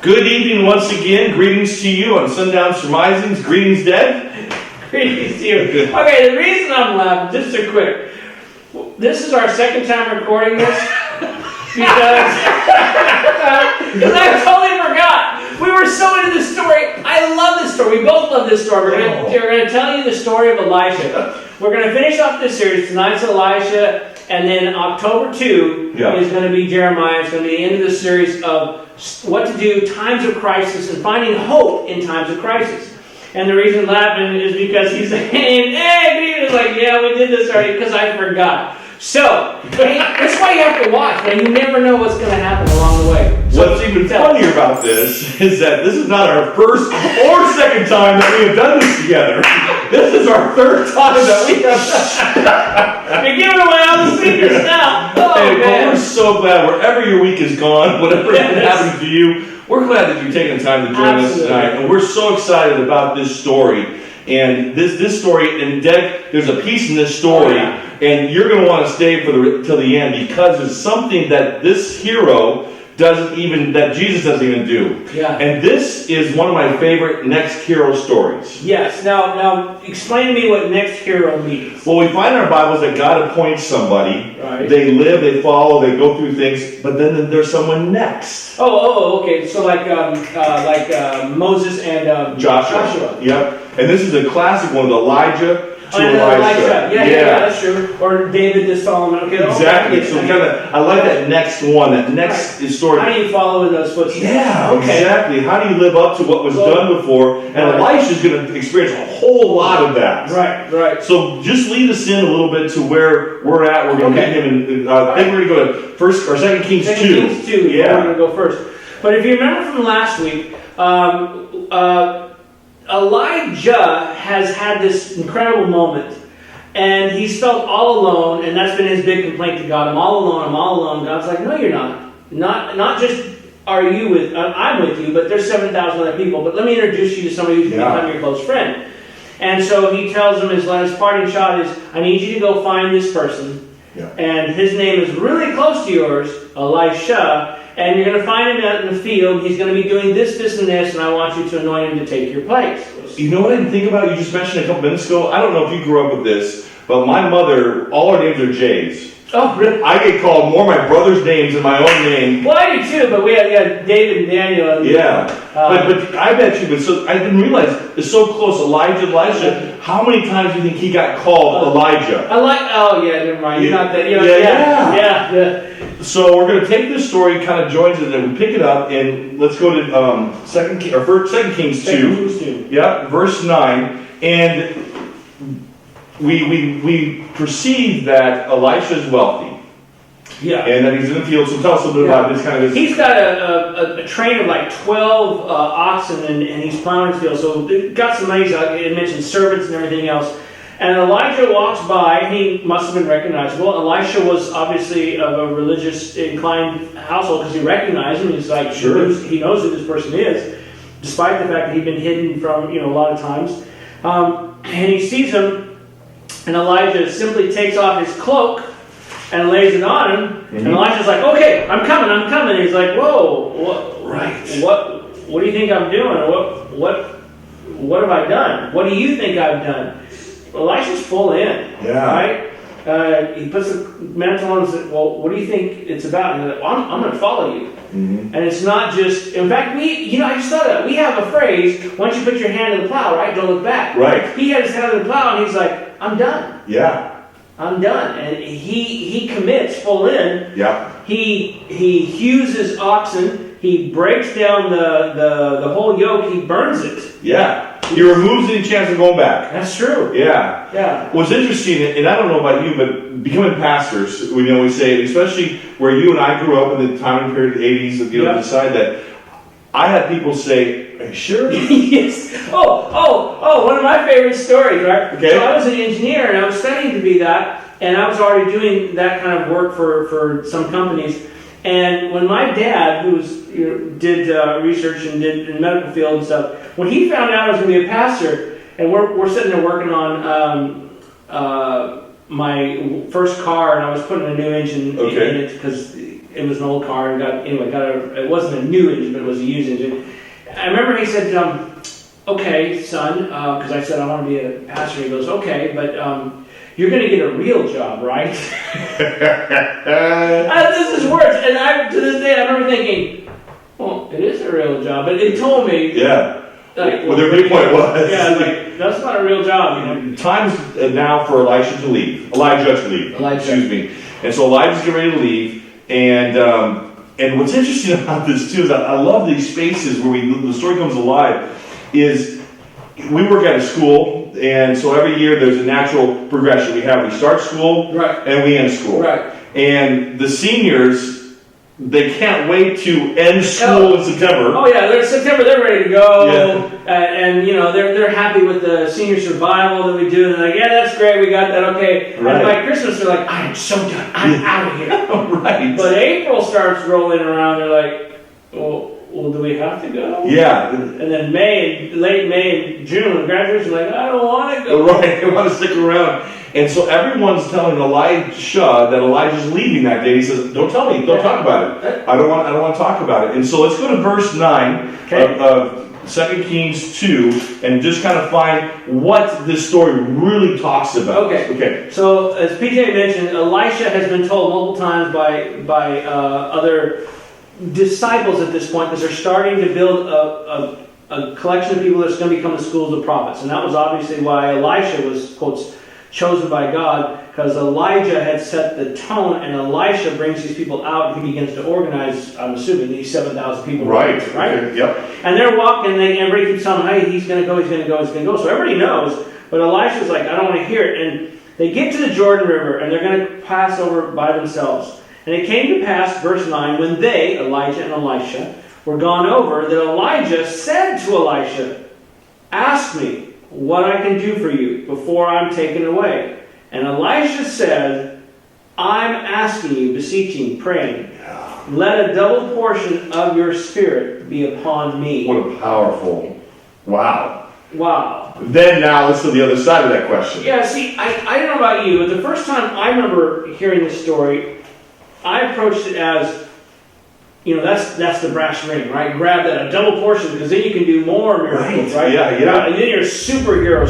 Good evening once again. Greetings to you on SundownSurmisings. Greetings, Dad. Greetings to you. Okay, the reason I'm laughing, just a quick. This is our second time recording this because I totally forgot. We were so into this story. I love this story. We both love this story. We're going to tell you the story of Elisha. We're going to finish off this series. Tonight's Elisha, and then October 2 is going to be Jeremiah. It's going to be the end of the series of what to do, times of crisis, and finding hope in times of crisis. And the reason I'm laughing is because he's saying, hey, he's like, yeah, we did this already because I forgot. So, hey, that's why you have to watch, man. You never know what's going to happen along the way. So what's even funnier about this is that this is not our first or second time that we have done this together. This is our third time that we have done. You're giving away all the secrets now. Oh, hey, man. we're so glad wherever your week is gone, whatever happened to you, we're glad that you're taking the time to join us tonight. And we're so excited about this story. And this story, and there's a piece in this story, and you're going to want to stay till the end because there's something that this hero that Jesus doesn't even do. Yeah. And this is one of my favorite next hero stories. Yes. Now, explain to me what next hero means. Well, we find in our Bibles that God appoints somebody. Right. They live, they follow, they go through things, but then there's someone next. Okay. So like Moses and Joshua. Yep. And this is a classic one with Elijah to Elisha. Yeah, that's true. Or David to Solomon. Okay, exactly. So I like that next one. That next story. How do you follow in those footsteps? Yeah, exactly. How do you live up to what was done before? And Elisha's going to experience a whole lot of that. Right. So just lead us in a little bit to where we're at. We're going to get him in. I think we're going to go to 1st or 2 Kings 2. 2 Kings 2. Yeah, we're going to go first. But if you remember from last week, Elijah has had this incredible moment, and he's felt all alone, and that's been his big complaint to God. I'm all alone. God's like, no, you're not. Not just are you with, I'm with you, but there's 7,000 other people. But let me introduce you to somebody who's become your close friend. And so he tells him his parting shot is, I need you to go find this person, and his name is really close to yours, Elisha. And you're going to find him out in the field. He's going to be doing this, and this, and I want you to anoint him to take your place. You know what I didn't think about? You just mentioned a couple minutes ago. I don't know if you grew up with this, but my mother, all her names are J's. Oh, really? I get called more my brother's names than my own name. Well, I do too, but we had David and Daniel. And, but I bet you, I didn't realize it's so close. Elisha. How many times do you think he got called Elijah? Never mind. You're not that. Yeah. So we're going to take this story, kind of joins it, and we pick it up, and let's go to 2 Kings 2. Yeah, verse 9, and we perceive that Elisha is wealthy. Yeah. And that he's in the field. So tell us a little bit about this kind of. He's got a train of like 12 oxen, and he's plowing his field. So they've got some money. It mentions servants and everything else. And Elijah walks by, and he must have been recognizable. Elisha was obviously of a religious inclined household because he recognized him. He's like, he knows who this person is, despite the fact that he'd been hidden from a lot of times. And he sees him. And Elijah simply takes off his cloak and lays it on him. Mm-hmm. And Elijah's like, okay, I'm coming. And he's like, whoa, what do you think I'm doing? What have I done? What do you think I've done? Elisha's full in. Yeah. Right? He puts the mantle on and says, well, what do you think it's about? And he's like, well, I'm going to follow you. Mm-hmm. And it's not just, in fact, I just thought of that. We have a phrase, once you put your hand in the plow, right, don't look back. Right. He had his hand in the plow, and he's like, I'm done. Yeah. I'm done. And he commits full in. Yeah. He hews his oxen. He breaks down the whole yoke. He burns it. Yeah. He removes any chance of going back. That's true. Yeah. What's interesting, and I don't know about you, but becoming pastors, we say, especially where you and I grew up in the time period of the 80s, decide that I had people say, are you sure? Yes. Oh, one of my favorite stories, right? Okay. So I was an engineer, and I was studying to be that, and I was already doing that kind of work for some companies. And when my dad, who did research and did in the medical field and stuff, when he found out I was going to be a pastor, and we're sitting there working on my first car, and I was putting a new engine in it because it was an old car, and it wasn't a new engine, but it was a used engine. I remember he said, okay, son, because I said I want to be a pastor. He goes, okay, but you're going to get a real job, right? This is words, and to this day I remember thinking, well, it is a real job, but it told me, yeah. Like, well, their viewpoint was, yeah, like that's not a real job, you know. Time's now for Elijah to leave. Excuse me. And so Elijah's getting ready to leave, and what's interesting about this too is I love these spaces where the story comes alive. Is we work at a school, and so every year there's a natural progression. We start school, right, and we end school, right. And the seniors, they can't wait to end school in September. Oh yeah, September they're ready to go, and you know they're happy with the senior survival that we do, and they're like, yeah, that's great, we got that, okay. Right. And by Christmas they're like, I am so done, I'm out of here. Right. But April starts rolling around, they're like, well, do we have to go? Yeah. And then late May and June, graduation, like, I don't want to go. Right, they want to stick around. And so everyone's telling Elisha that Elijah's leaving that day. He says, don't tell me, don't talk about it. I don't want to talk about it. And so let's go to verse 9 of 2 Kings 2 and just kind of find what this story really talks about. Okay. So as PJ mentioned, Elisha has been told multiple times by other disciples at this point, because they're starting to build a collection of people that's going to become the schools of prophets. And that was obviously why Elisha was, quotes, chosen by God, because Elijah had set the tone, and Elisha brings these people out, and he begins to organize, I'm assuming, these 7,000 people. Right. Okay. Yep. And they're walking, and everybody keeps telling them, hey, he's going to go. So everybody knows, but Elisha's like, I don't want to hear it. And they get to the Jordan River, and they're going to pass over by themselves. And it came to pass, verse 9, when they, Elijah and Elisha, were gone over, that Elijah said to Elisha, ask me what I can do for you before I'm taken away. And Elisha said, I'm asking you, beseeching, praying, let a double portion of your spirit be upon me. What a powerful, wow. Then now let's go to the other side of that question. Yeah, see, I don't know about you, but the first time I remember hearing this story, I approached it as, you know, that's the brass ring, right? Grab that, a double portion, because then you can do more miracles, right? Yeah. And then you're a superhero,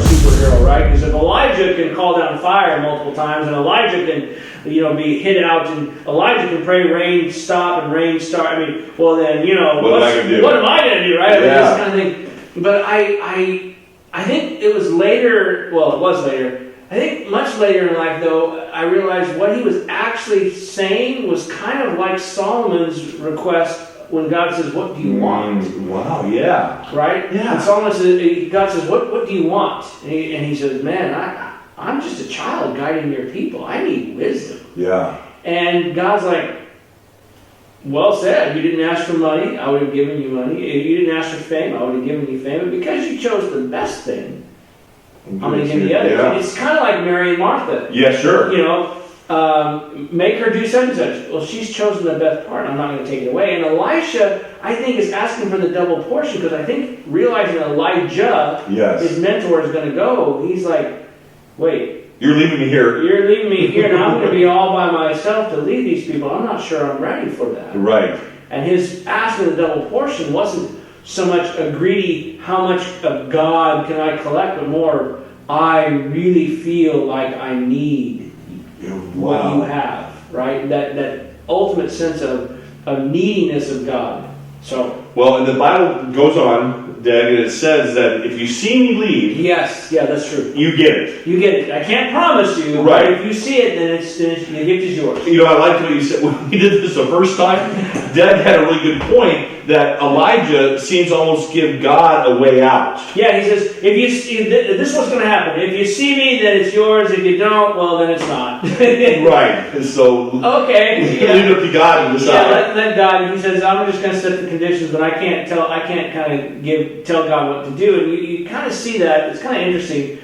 right? Because if Elijah can call down fire multiple times, and Elijah can, you know, be hit out, and Elijah can pray rain stop and rain start. I mean, well then, you know, what am I going to do, right? I mean, this kind of thing. But I think it was later. Well, it was later. I think much later in life, though, I realized what he was actually saying was kind of like Solomon's request when God says, what do you want? Wow, yeah. Right? Yeah. And Solomon says, God says, what do you want? And he says, man, I'm just a child guiding your people. I need wisdom. Yeah. And God's like, well said. You didn't ask for money, I would have given you money. You didn't ask for fame, I would have given you fame. But because you chose the best thing, I'm going to give you the other. Yeah. It's kind of like Mary and Martha. Yeah, sure. You know, make her do such and such. Well, she's chosen the best part. I'm not going to take it away. And Elisha, I think, is asking for the double portion, because I think realizing that Elijah, his mentor, is going to go, he's like, wait. You're leaving me here. You're leaving me here, and I'm going to be all by myself to lead these people. I'm not sure I'm ready for that. Right. And his asking the double portion wasn't so much a greedy, how much of God can I collect, but more, I really feel like I need what you have, right? That ultimate sense of neediness of God. So. Well, and the Bible goes on, Doug, and it says that if you see me leave, yes, yeah, that's true. You get it. You get it. I can't promise you, right? But if you see it, then the gift is yours. You know, I liked what you said when we did this the first time. Doug had a really good point that Elijah seems to almost give God a way out. Yeah, he says, if you see, this is what's going to happen. If you see me, then it's yours. If you don't, well, then it's not. Right. And so okay, leave it up to God and decide. Yeah, let God. He says, I'm just going to set the conditions, but I can't kind of tell God what to do. And you kind of see that. It's kind of interesting.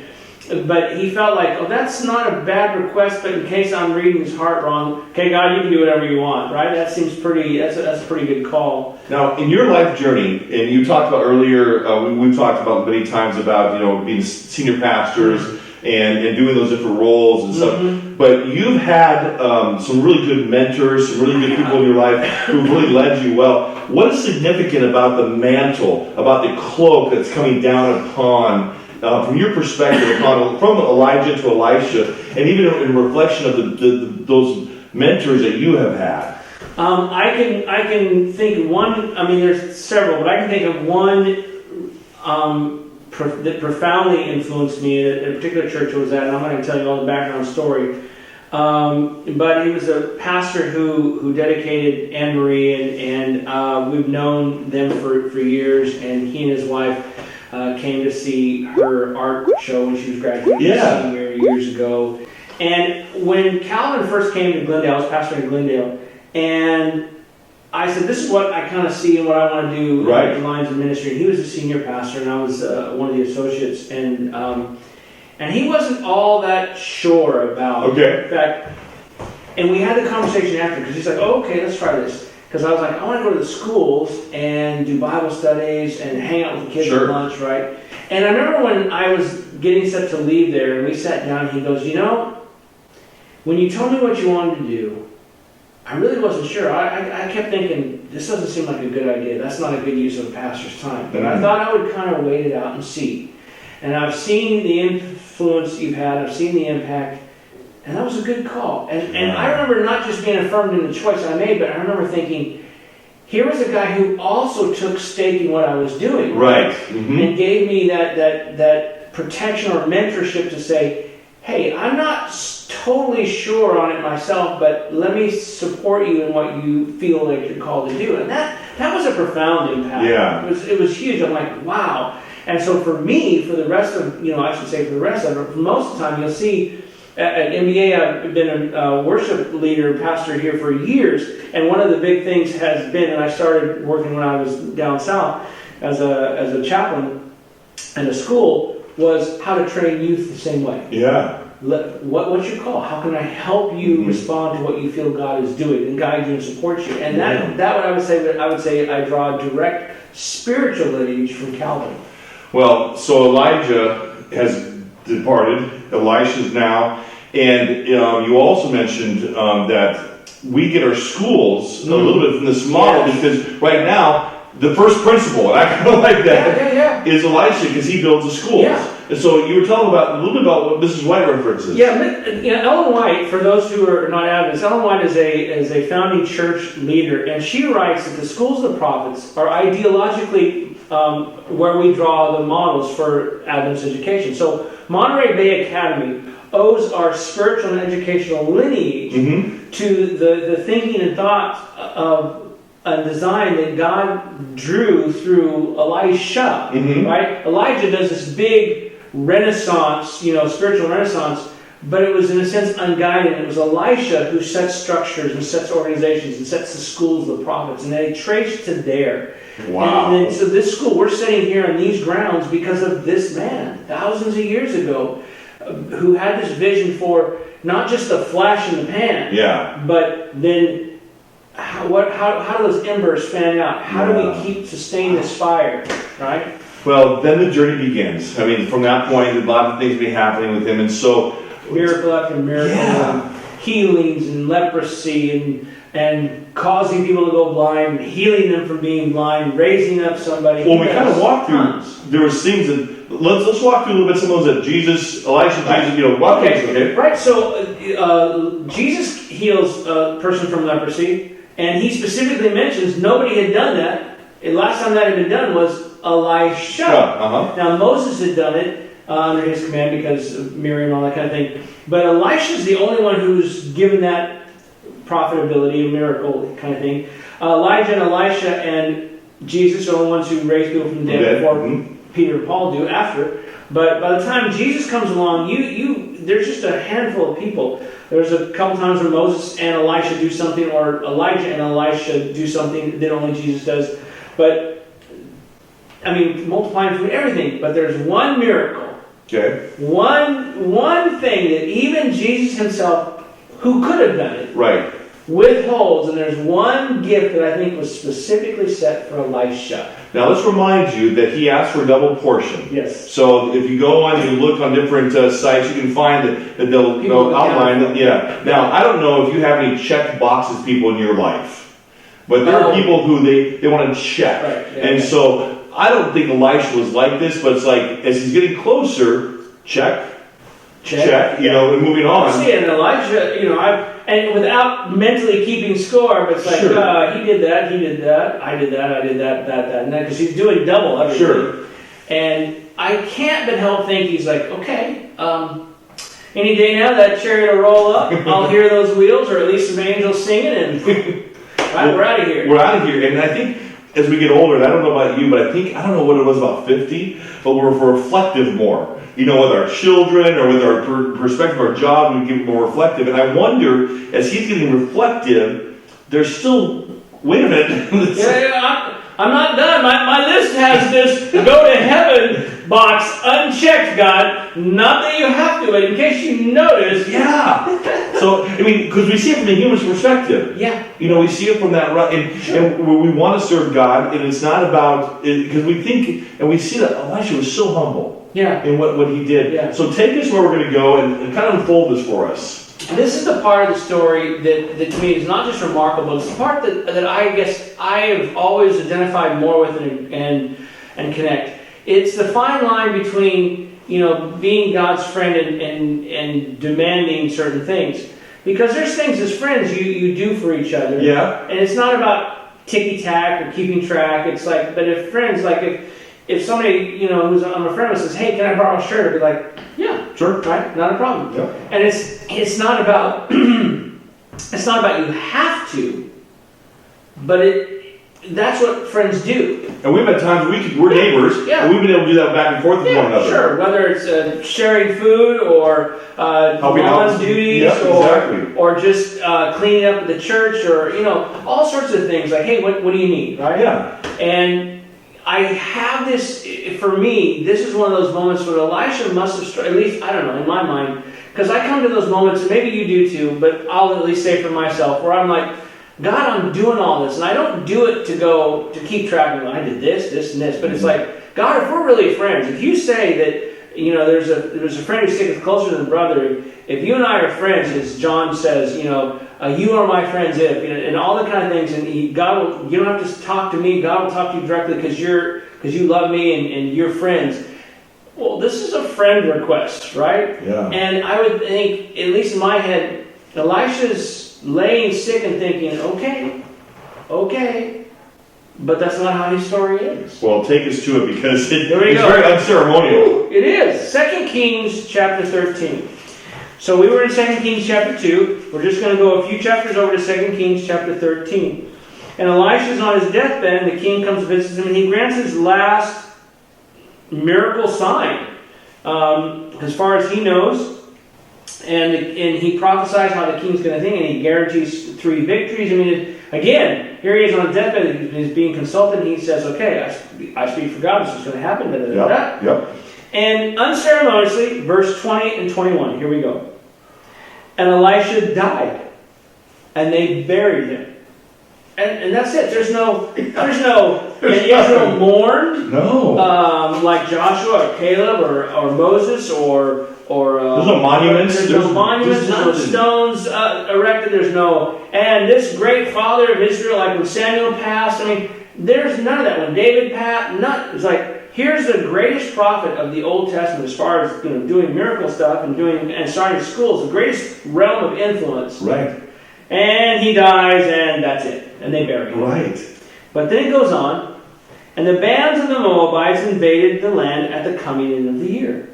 But he felt like, oh, that's not a bad request, but in case I'm reading his heart wrong, okay, God, you can do whatever you want, right? That seems that's a pretty good call. Now, in your life journey, and you talked about earlier, we've talked about many times about, you know, being senior pastors, and doing those different roles and stuff. But you've had some really good mentors, some really good people in your life who've really led you well. What is significant about the mantle, about the cloak that's coming down upon, from your perspective, from Elijah to Elisha, and even in reflection of those mentors that you have had? I can think of one. I mean, there's several, but I can think of one that profoundly influenced me at a particular church I was at, and I'm not going to tell you all the background story. But he was a pastor who dedicated Anne-Marie, and we've known them for years, and he and his wife came to see her art show when she was graduating senior years ago. And when Calvin first came to Glendale, I was pastoring in Glendale, and I said, this is what I kind of see and what I want to do in the lines of ministry. And he was a senior pastor, and I was one of the associates, and he wasn't all that sure about it. In fact, and we had the conversation after, because he's like, oh, okay, let's try this. Because I was like, I want to go to the schools and do Bible studies and hang out with the kids at lunch, right? And I remember when I was getting set to leave there, and we sat down, and he goes, you know, when you told me what you wanted to do, I really wasn't sure. I kept thinking, this doesn't seem like a good idea. That's not a good use of a pastor's time. But I thought I would kind of wait it out and see. And I've seen the influence you've had. I've seen the impact. And that was a good call. And I remember not just being affirmed in the choice I made, but I remember thinking, here was a guy who also took stake in what I was doing. Right. And gave me that protection or mentorship to say, hey, I'm not totally sure on it myself, but let me support you in what you feel like you're called to do. And that was a profound impact. Yeah. It was huge. I'm like, wow. And so for me, for the rest of, I should say for the rest of it, for most of the time, you'll see at MBA, I've been a worship leader, pastor here for years. And one of the big things has been, and I started working when I was down south as a chaplain in a school, was how to train youth the same way. Yeah. What's your call? How can I help you respond to what you feel God is doing and guide you and support you? And that what I would say I draw direct spiritual lineage from Calvin. Well, so Elijah has departed. Elisha's now, and you also mentioned that we get our schools a little bit from this model because right now the first principle, and I kind of like that, is Elisha because he builds the schools. Yeah. And so you were telling a little bit about what Mrs. White references. Yeah, Ellen White, for those who are not Adventists, Ellen White is a founding church leader, and she writes that the schools of the prophets are ideologically where we draw the models for Adventist education. So Monterey Bay Academy owes our spiritual and educational lineage to the thinking and thought of a design that God drew through Elisha, right? Elijah does this big renaissance, spiritual renaissance, but it was in a sense unguided. It was Elisha who sets structures and sets organizations and sets the schools of the prophets, and they trace to there. Wow. And so this school, we're sitting here on these grounds because of this man, thousands of years ago, who had this vision for not just the flash in the pan, but then how do those embers fan out? How do we sustain this fire, right? Well, then the journey begins. I mean, from that point, a lot of things will be happening with him, and so miracle after miracle, and healings and leprosy and causing people to go blind, healing them from being blind, raising up somebody. Well, we kind of walked through. There was things that let's walk through a little bit. Some of those that Elisha, walk through. Okay. Right. So Jesus heals a person from leprosy. And he specifically mentions nobody had done that. And last time that had been done was Elisha. Now Moses had done it under his command because of Miriam and all that kind of thing. But Elisha is the only one who's given that profitability, a miracle kind of thing. Elijah and Elisha and Jesus are the only ones who raise people from the dead before Peter and Paul do after. But by the time Jesus comes along, there's just a handful of people. There's a couple times where Moses and Elisha do something, or Elijah and Elisha do something that only Jesus does. But, multiplying food, everything. But there's one miracle. Okay. One thing that even Jesus himself, who could have done it, withholds, and there's one gift that I think was specifically set for Elisha. Now let's remind you that he asked for a double portion. Yes. So if you go on and you look on different sites, you can find that they'll outline that. Yeah. Now I don't know if you have any checked boxes people in your life, but there are people who they want to check, right. Yeah, and so I don't think Elisha was like this, but it's like as he's getting closer, check, and moving on. See, and Elisha, and without mentally keeping score, but it's like, Sure. He did that, I did that, and that, because he's doing double everything. Sure. And I can't but help think he's like, okay, any day now that chariot will roll up, I'll hear those wheels, or at least some angels singing, and right, we're out of here. We're out of here, and I think as we get older, and I don't know about you, but I don't know what it was about 50, but we're reflective more. With our children or with our perspective, our job, we get more reflective. And I wonder, as he's getting reflective, there's still, wait a minute. I'm not done. My list has this go to heaven box unchecked, God. Not that you have to, but in case you notice. Yeah. So, because we see it from the human's perspective. Yeah. We see it from that, and we want to serve God, and it's not about, because we think, and we see that Elisha was so humble. Yeah. In what he did. Yeah. So take us where we're going to go and kind of unfold this for us. This is the part of the story that to me is not just remarkable. It's the part that I guess I have always identified more with and connect. It's the fine line between being God's friend and demanding certain things. Because there's things as friends you do for each other. Yeah. And it's not about ticky-tack or keeping track. It's like, but if friends, like if somebody, who's I'm a friend of says, hey, can I borrow a shirt? I'd be like, yeah, sure, right, not a problem. Yeah. And it's not about it's not about you have to, but that's what friends do. And we've had times we're neighbors, and we've been able to do that back and forth with one another. Sure, whether it's sharing food or lawn duties or just cleaning up at the church or all sorts of things. Like, hey, what do you need, right? Yeah. And I have this, for me, this is one of those moments where Elisha must have, at least, I don't know, in my mind, because I come to those moments, and maybe you do too, but I'll at least say for myself, where I'm like, God, I'm doing all this, and I don't do it to keep track of, I did this, and this, but it's like, God, if we're really friends, if you say that, there's a friend who sticketh closer than a brother, if you and I are friends, as John says, you are my friends if, and all the kind of things, and you don't have to talk to me, God will talk to you directly because you love me and you're friends. Well, this is a friend request, right? Yeah. And I would think, at least in my head, Elisha's laying sick and thinking, okay, but that's not how his story is. Well, take us to it because it's go. very unceremonial. It is. 2 Kings chapter 13. So we were in 2 Kings chapter 2. We're just going to go a few chapters over to 2 Kings chapter 13. And Elisha's on his deathbed, and the king comes and visits him, and he grants his last miracle sign, as far as he knows. And he prophesies how the king's going to think, and he guarantees 3 victories. Again, here he is on his deathbed, he's being consulted, and he says, okay, I speak for God, this is going to happen. Yep. And unceremoniously, verse 20 and 21, here we go. And Elisha died, and they buried him. And that's it. There's no Israel mourned. No. Like Joshua or Caleb or Moses or there's no monuments. There's no monuments. There's no stones erected. There's no. And this great father of Israel, like when Samuel passed. There's none of that. When David passed, none. It's like here's the greatest prophet of the Old Testament as far as doing miracle stuff and starting schools, the greatest realm of influence. Right. And he dies, and that's it. And they bury him. Right. But then it goes on, and the bands of the Moabites invaded the land at the coming in of the year.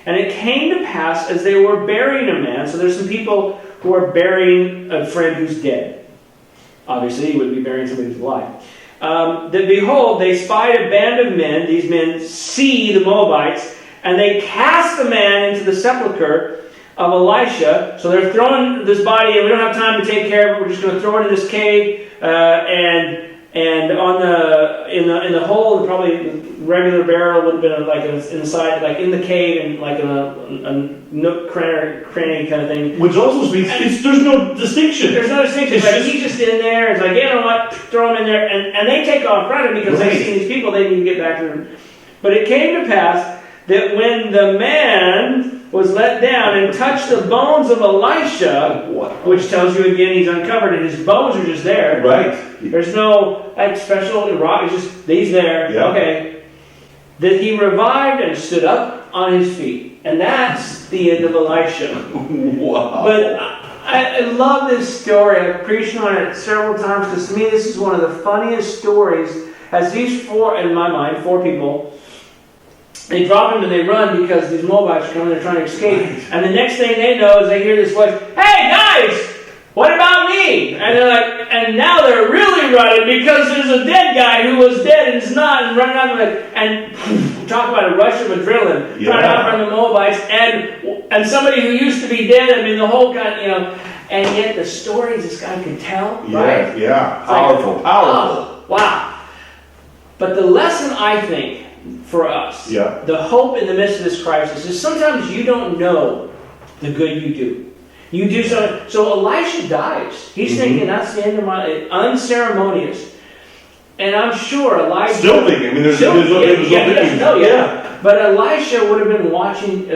And it came to pass as they were burying a man, so there's some people who are burying a friend who's dead. Obviously, you wouldn't be burying somebody who's alive. That behold, they spied a band of men. These men see the Moabites, and they cast the man into the sepulchre of Elisha. So they're throwing this body in. We don't have time to take care of it. We're just going to throw it in this cave. And And on in the hole, probably regular barrel would have been like inside, like in the cave, and like a nook cranny kind of thing. Which also means there's no distinction. There's no distinction. Like he's just in there. It's like, you know what? Throw him in there, and they take off running because they see these people. They need to get back to them. But it came to pass that when the man was let down and touched the bones of Elisha, which tells you again he's uncovered and his bones are just there. Right. There's no like special rock. It's just these there. Yeah. Okay. That he revived and stood up on his feet, and that's the end of Elisha. Wow. But I love this story. I've preached on it several times because to me this is one of the funniest stories. As these four, in my mind, four people. They drop him and they run because these Moabites are coming. They're trying to escape. Right. And the next thing they know is they hear this voice, "Hey guys, what about me?" And they're like, and now they're really running because there's a dead guy who was dead and is not, and running out and talk about a rush of adrenaline, trying to outrun the Moabites and somebody who used to be dead. I mean, the whole kind, and yet the stories this guy could tell, right? Yeah, powerful. Oh, wow. But the lesson I think for us, the hope in the midst of this crisis is sometimes you don't know the good you do. You do something. So Elisha dies. He's thinking that's the end of my unceremonious. And I'm sure Elijah still thinking. I mean, there's no thinking. But Elijah would have been watching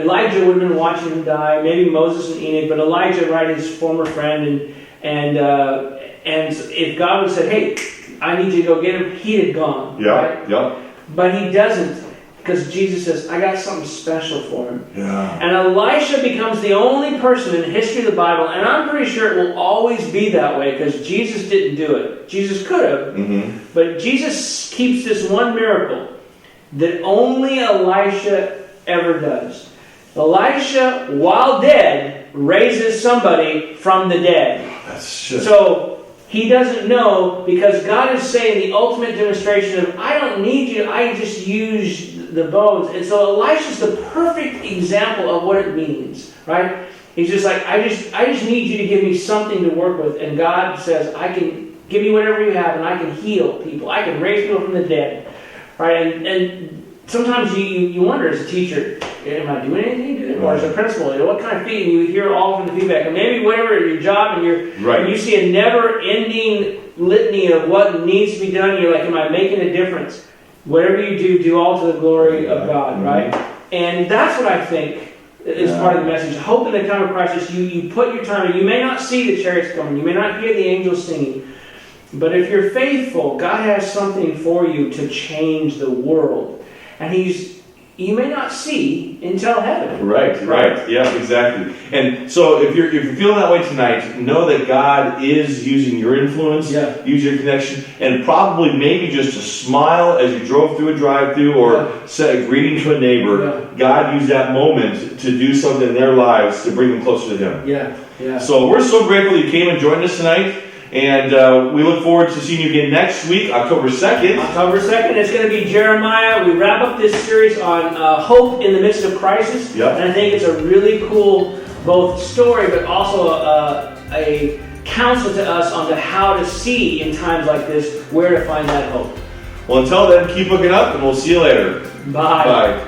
him die. Maybe Moses and Enoch, but Elijah, right, his former friend, and if God would have said, "Hey, I need you to go get him," he'd have gone. Right? Yeah. But he doesn't, because Jesus says, "I got something special for him." Yeah. And Elisha becomes the only person in the history of the Bible, and I'm pretty sure it will always be that way, because Jesus didn't do it. Jesus could have, but Jesus keeps this one miracle that only Elisha ever does. Elisha, while dead, raises somebody from the dead. That's just... So he doesn't know, because God is saying the ultimate demonstration of, I don't need you, I just use the bones. And so Elisha's the perfect example of what it means, right? He's just like, I just need you to give me something to work with. And God says, I can give you whatever you have, and I can heal people. I can raise people from the dead, right? And sometimes you wonder as a teacher, am I doing anything good? Or as a principal, what kind of feedback? You hear all from the feedback. And maybe whatever your job, and you see a never-ending litany of what needs to be done, you're like, am I making a difference? Whatever you do all to the glory of God, right? And that's what I think is part of the message. Hope in the time of crisis. You put your time in. You may not see the chariots coming. You may not hear the angels singing. But if you're faithful, God has something for you to change the world. And you may not see until heaven. Right. Yeah, exactly. And so if you're feeling that way tonight, know that God is using your influence, use your connection, and probably maybe just a smile as you drove through a drive-thru or said a greeting to a neighbor. God used that moment to do something in their lives to bring them closer to Him. Yeah. So we're so grateful you came and joined us tonight. And we look forward to seeing you again next week, October 2nd. October 2nd, it's going to be Jeremiah. We wrap up this series on hope in the midst of crisis. Yep. And I think it's a really cool both story, but also a counsel to us on how to see in times like this, where to find that hope. Well, until then, keep looking up, and we'll see you later. Bye.